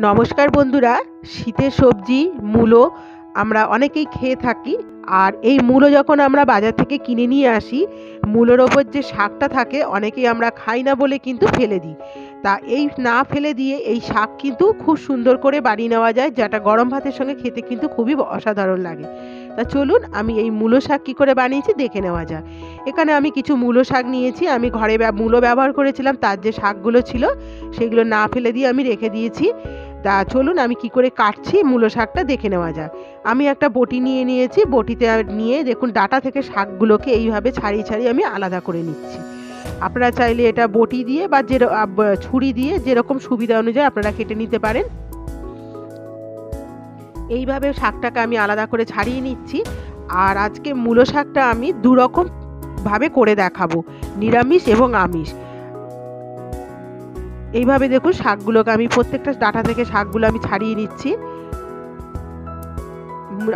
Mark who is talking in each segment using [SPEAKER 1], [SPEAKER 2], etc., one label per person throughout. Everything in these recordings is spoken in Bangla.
[SPEAKER 1] নমস্কার বন্ধুরা, শীতের সবজি মূলো আমরা অনেকেই খেয়ে থাকি। আর এই মূলো যখন আমরা বাজার থেকে কিনে নিয়ে আসি, মূলোর ওপর যে শাকটা থাকে অনেকেই আমরা খাই না বলে কিন্তু ফেলে দিই। তা এই না ফেলে দিয়ে এই শাক কিন্তু খুব সুন্দর করে বানিয়ে নেওয়া যায়, যেটা গরম ভাতের সঙ্গে খেতে কিন্তু খুবই অসাধারণ লাগে। তা চলুন আমি এই মূলো শাক কী করে বানিয়েছি দেখে নেওয়া যাক। এখানে আমি কিছু মূলো শাক নিয়েছি। আমি ঘরে মূলো ব্যবহার করেছিলাম, তার যে শাকগুলো ছিল সেগুলো না ফেলে দিয়ে আমি রেখে দিয়েছি। তা চলুন আমি কি করে কাটছি মূলো শাকটা দেখে নেওয়া যাক। আমি একটা বটি নিয়ে নিয়েছি। বটিতে নিয়ে দেখুন ডাঁটা থেকে শাকগুলোকে এইভাবে ছাড়িয়ে ছাড়িয়ে আমি আলাদা করে নিচ্ছি। আপনারা চাইলে এটা বটি দিয়ে বা ছুরি দিয়ে যেরকম সুবিধা অনুযায়ী আপনারা কেটে নিতে পারেন। এইভাবে শাকটাকে আমি আলাদা করে ছাড়িয়ে নিচ্ছি। আর আজকে মূলো শাকটা আমি দুরকম ভাবে করে দেখাবো, নিরামিষ এবং আমিষ। এইভাবে দেখুন শাকগুলোকে আমি প্রত্যেকটা ডাঁটা থেকে শাকগুলো আমি ছাড়িয়ে নিচ্ছি।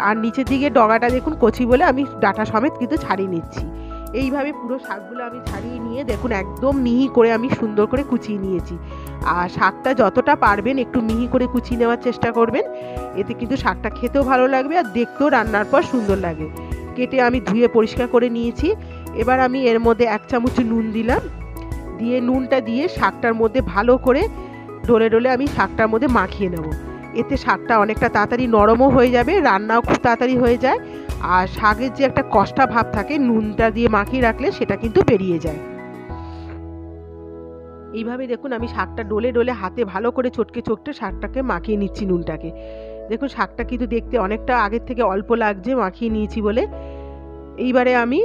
[SPEAKER 1] আর নিচের দিকে ডগাটা দেখুন কচি বলে আমি ডাঁটা সমেত কিন্তু ছাড়িয়ে নিচ্ছি। এইভাবে পুরো শাকগুলো আমি ছাড়িয়ে নিয়ে দেখুন একদম মিহি করে আমি সুন্দর করে কুচিয়ে নিয়েছি। আর শাকটা যতটা পারবেন একটু মিহি করে কুচিয়ে নেওয়ার চেষ্টা করবেন, এতে কিন্তু শাকটা খেতেও ভালো লাগবে আর দেখতেও রান্নার পর সুন্দর লাগে। কেটে আমি ধুয়ে পরিষ্কার করে নিয়েছি। এবার আমি এর মধ্যে 1 চামচ নুন দিলাম। দিয়ে নুনটা দিয়ে শাকটার মধ্যে ভালো করে ডলে ডলে আমি শাকটার মধ্যে মাখিয়ে নেব। এতে শাকটা অনেকটা তাড়াতাড়ি নরমও হয়ে যাবে, রান্নাও খুব তাড়াতাড়ি হয়ে যায়। আর শাকের যে একটা কষ্টা ভাব থাকে নুনটা দিয়ে মাখিয়ে রাখলে সেটা কিন্তু বেরিয়ে যায়। এইভাবে দেখুন আমি শাকটা ডলে ডলে হাতে ভালো করে চটকে চটকে শাকটাকে মাখিয়ে নিচ্ছি নুনটাকে। দেখুন শাকটা কিন্তু দেখতে অনেকটা আগের থেকে অল্প লাগছে মাখিয়ে নিয়েছি বলে। এইবারে আমি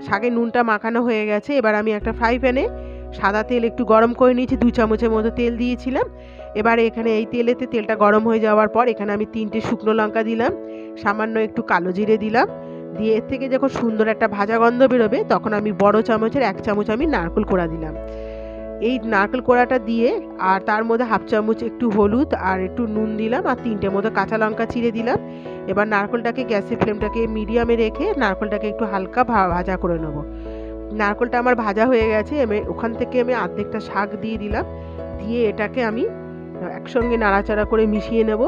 [SPEAKER 1] শাকের নুনটা মাখানো হয়ে গেছে। এবার আমি একটা ফ্রাই প্যানে সাদা তেল একটু গরম করে নিয়েছি, 2 চামচের মতো তেল দিয়েছিলাম। এবারে এখানে এই তেলটা গরম হয়ে যাওয়ার পর এখানে আমি 3টে শুকনো লঙ্কা দিলাম, সামান্য একটু কালো জিরে দিলাম। দিয়ে এর থেকে যখন সুন্দর একটা ভাজা গন্ধ বেরোবে তখন আমি বড় চামচের 1 চামচ আমি নারকেল কোড়া দিলাম। এই নারকেল কোড়াটা দিয়ে আর তার মধ্যে 1/2 চামচ একটু হলুদ আর একটু নুন দিলাম আর 3টে মতো কাঁচা লঙ্কা চিড়ে দিলাম। এবার নারকেলটাকে গ্যাসের ফ্লেমটাকে মিডিয়ামে রেখে নারকেলটাকে একটু হালকা ভাজা করে নেব। নারকেলটা আমার ভাজা হয়ে গেছে। ওখান থেকে আমি অর্ধেকটা শাক দিয়ে দিলাম। দিয়ে এটাকে আমি একসঙ্গে নাড়াচাড়া করে মিশিয়ে নেব।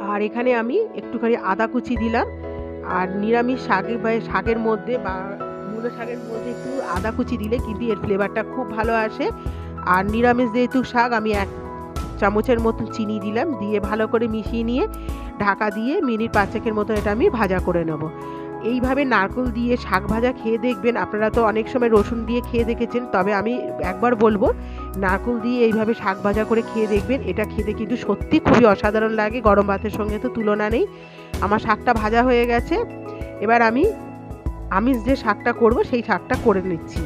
[SPEAKER 1] আর এখানে আমি একটুখানি আদা কুচি দিলাম। আর নিরামিষ শাকের মধ্যে বা মূলো শাকের মধ্যে একটু আদা কুচি দিলে কিন্তু এর ফ্লেভারটা খুব ভালো আসে। আর নিরামিষ যেহেতু শাক আমি 1 চামচের মতো চিনি দিলাম। দিয়ে ভালো করে মিশিয়ে নিয়ে ঢাকা দিয়ে মিনিট 5-6 মতো এটা আমি ভাজা করে নেব। এইভাবে নারকেল দিয়ে শাক ভাজা খেয়ে দেখবেন। আপনারা তো অনেক সময় রসুন দিয়ে খেয়ে দেখেছেন, তবে আমি একবার বলবো নারকেল দিয়ে এইভাবে শাক ভাজা করে খেয়ে দেখবেন। এটা খেতে কিন্তু সত্যি খুবই অসাধারণ লাগে, গরম ভাতের সঙ্গে তো তুলনা নেই। আমার শাকটা ভাজা হয়ে গেছে। এবার আমি আমিষ যে শাকটা করব সেই শাকটা করে নিচ্ছি।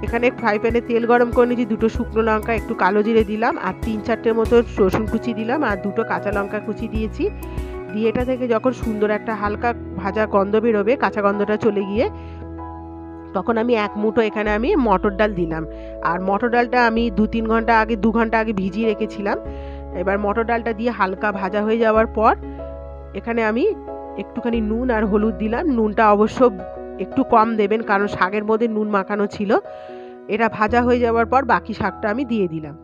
[SPEAKER 1] এখানে ফ্রাই প্যানে তেল গরম করে নিয়েছি, 2টো শুকনো লঙ্কা একটু কালো জিরে দিলাম আর 3-4টে মতো রসুন কুচি দিলাম আর 2টো কাঁচা লঙ্কা কুচি দিয়েছি। দিয়ে এটা থেকে যখন সুন্দর একটা হালকা ভাজা গন্ধ বেরোবে, কাঁচা গন্ধটা চলে গিয়ে তখন আমি 1 মুঠো এখানে আমি মটর ডাল দিলাম। আর মটর ডালটা আমি 2 ঘন্টা আগে ভিজিয়ে রেখেছিলাম। এবার মটর ডালটা দিয়ে হালকা ভাজা হয়ে যাওয়ার পর এখানে আমি একটুখানি নুন আর হলুদ দিলাম। নুনটা অবশ্য একটু কম দেবেন, কারণ শাকের মধ্যে নুন মাখানো ছিল। এটা ভাজা হয়ে যাওয়ার পর বাকি শাকটা আমি দিয়ে দিলাম।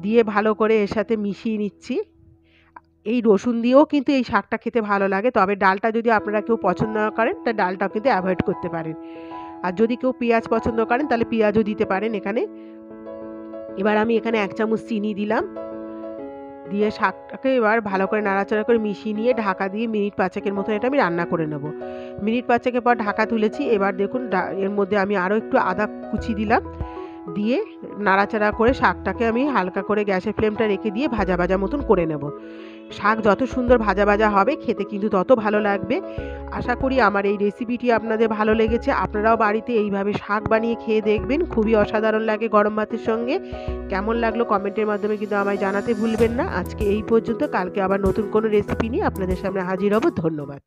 [SPEAKER 1] দিয়ে ভালো করে এর সাথে মিশিয়ে নিচ্ছি। এই রসুন দিয়েও কিন্তু এই শাকটা খেতে ভালো লাগে, তবে ডালটা যদি আপনারা কেউ পছন্দ না করেন তা ডালটাও কিন্তু অ্যাভয়েড করতে পারেন। আর যদি কেউ পেঁয়াজ পছন্দ করেন তাহলে পেঁয়াজও দিতে পারেন এখানে। এবার আমি এখানে 1 চামচ চিনি দিলাম। দিয়ে শাকটাকে এবার ভালো করে নাড়াচাড়া করে মিশিয়ে নিয়ে ঢাকা দিয়ে মিনিট 5-6 মতো এটা আমি রান্না করে নেব। মিনিট 5-6 পর ঢাকা তুলেছি। এবার দেখুন এর মধ্যে আমি আরও একটু আদা কুচি দিলাম। দিয়ে নাড়াচাড়া করে শাকটাকে আমি হালকা করে গ্যাসের ফ্লেমটা রেখে দিয়ে ভাজা ভাজা মতন করে নেব। শাক যত সুন্দর ভাজা ভাজা হবে খেতে কিন্তু তত ভালো লাগবে। আশা করি আমার এই রেসিপিটি আপনাদের ভালো লেগেছে। আপনারাও বাড়িতে এইভাবে শাক বানিয়ে খেয়ে দেখবেন, খুবই অসাধারণ লাগে গরম ভাতের সঙ্গে। কেমন লাগলো কমেন্টের মাধ্যমে কিন্তু আমায় জানাতে ভুলবেন না। আজকে এই পর্যন্ত, কালকে আবার নতুন কোনো রেসিপি নিয়ে আপনাদের সামনে হাজির হব। ধন্যবাদ।